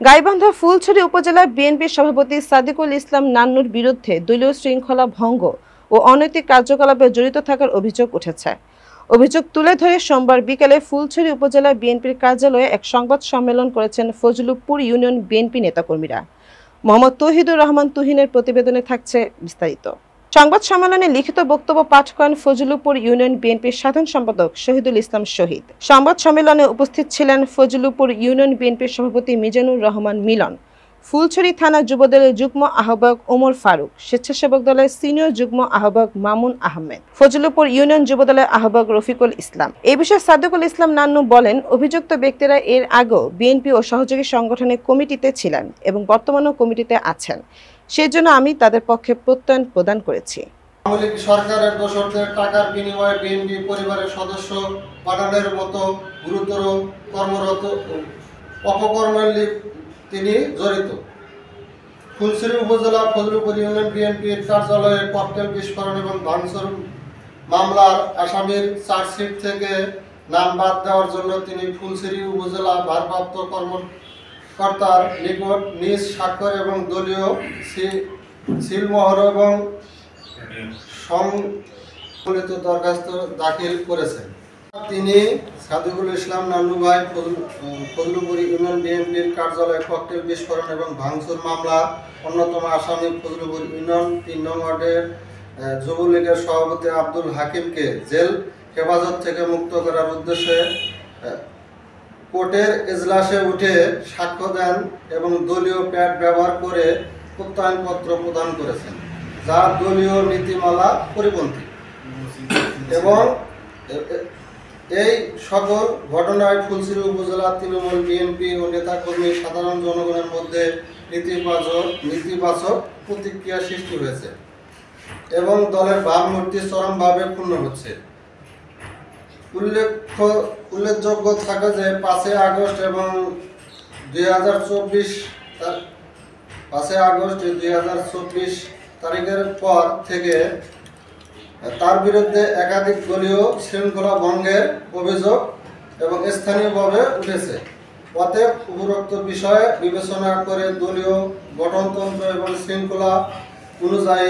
গাইবান্ধা ফুলছড়ি উপজেলা বিএনপির সভাপতি সাদিকুল ইসলাম নান্নুর বিরুদ্ধে দলীয় শৃঙ্খলা ভঙ্গ ও অনৈতিক কার্যকলাপে জড়িত থাকার অভিযোগ উঠেছে। অভিযোগ তুলে ধরে সোমবার বিকেলে ফুলছড়ি উপজেলা বিএনপির কার্যালয়ে এক সংবাদ সম্মেলন করেছেন ফজলুপুর ইউনিয়ন বিএনপি নেতাকর্মীরা। মোহাম্মদ তৌহিদুর রহমান তুহিনের প্রতিবেদনে থাকছে বিস্তারিত। সংবাদ সম্মেলনে লিখিত বক্তব্য পাঠ করেন ফজলুপুর ইউনিয়ন বিএনপির সাধারণ সম্পাদক শহীদুল ইসলাম শহীদ। সংবাদ সম্মেলনে উপস্থিত ছিলেন ফজলুপুর ইউনিয়ন বিএনপির সভাপতি মিজানুর রহমান মিলন, ফুলছড়ি থানা যুবদলের যুগ্ম আহ্বায়ক ওমর ফারুক, স্বেচ্ছাসেবক দলের সিনিয়র যুগ্ম আহ্বায়ক মামুন আহমেদ, ফজলুপুর ইউনিয়ন যুবদলের আহ্বায়ক রফিকুল ইসলাম। এই বিষয়ে সাদিকুল ইসলাম নান্নু বলেন, অভিযুক্ত ব্যক্তিরা এর আগেও বিএনপি ও সহযোগী সংগঠনের কমিটিতে ছিলেন এবং বর্তমানেও কমিটিতে আছেন। সেজন্য আমি তাদের পক্ষে প্রত্যয়ন প্রদান করেছি। সরকারের দোসরদের টাকার বিনিময়ে বিএনপি পরিবারের সদস্য পাঠানোর মতো গুরুতর কর্মরত অপকর্মে তিনি জড়িত। ফুলছড়ি উপজেলা ফজলুপুর ইউনিয়ন বিএনপির কার্যালয়ে ককটেল বিস্ফোরণ এবং ভাঙচুর মামলার আসামির চার্জশিট থেকে নাম বাদ দেওয়ার জন্য তিনি ফুলছড়ি উপজেলা ভারপ্রাপ্ত কর্মকর্তার নিকট নিজ স্বাক্ষর এবং দলীয় সিলমোহর এবং সংবলিত দরখাস্ত দাখিল করেছেন। তিনি সাদিকুল ইসলাম নান্নু ভাই ফজলুপুর ইউনিয়ন বিএনপির কার্যালয়ে ককটেল বিস্ফোরণ এবং ভাঙচুর মামলা অন্যতম আসামি ফজলুপুর ইউনিয়ন ৩ নং ওয়ার্ডের যুবলীগের সভাপতি আব্দুল হাকিমকে জেল হেফাজত থেকে মুক্ত করার উদ্দেশ্যে কোর্টের এজলাসে উঠে সাক্ষ্য দেন এবং দলীয় প্যাড ব্যবহার করে প্রত্যয়নপত্র প্রদান করেছেন, যা দলীয় নীতিমালা পরিপন্থী। এবং এই সকল ঘটনায় ফুলছড়ি উপজেলা তৃণমূল বিএনপি ও নেতাকর্মী সাধারণ জনগণের মধ্যে নেতিবাচক প্রতিক্রিয়া সৃষ্টি হয়েছে এবং দলের ভাবমূর্তি চরমভাবে ক্ষুণ্ণ হচ্ছে। উল্লেখযোগ্য থাকে যে 5 আগস্ট এবং 2024 তারিখের পর থেকে তার বিরুদ্ধে একাধিক দলীয় শৃঙ্খলা ভঙ্গের অভিযোগ এবং স্থানীয়ভাবে উঠেছে। অতএব উপরোক্ত বিষয়ে বিবেচনা করে দলীয় গঠনতন্ত্র এবং শৃঙ্খলা অনুযায়ী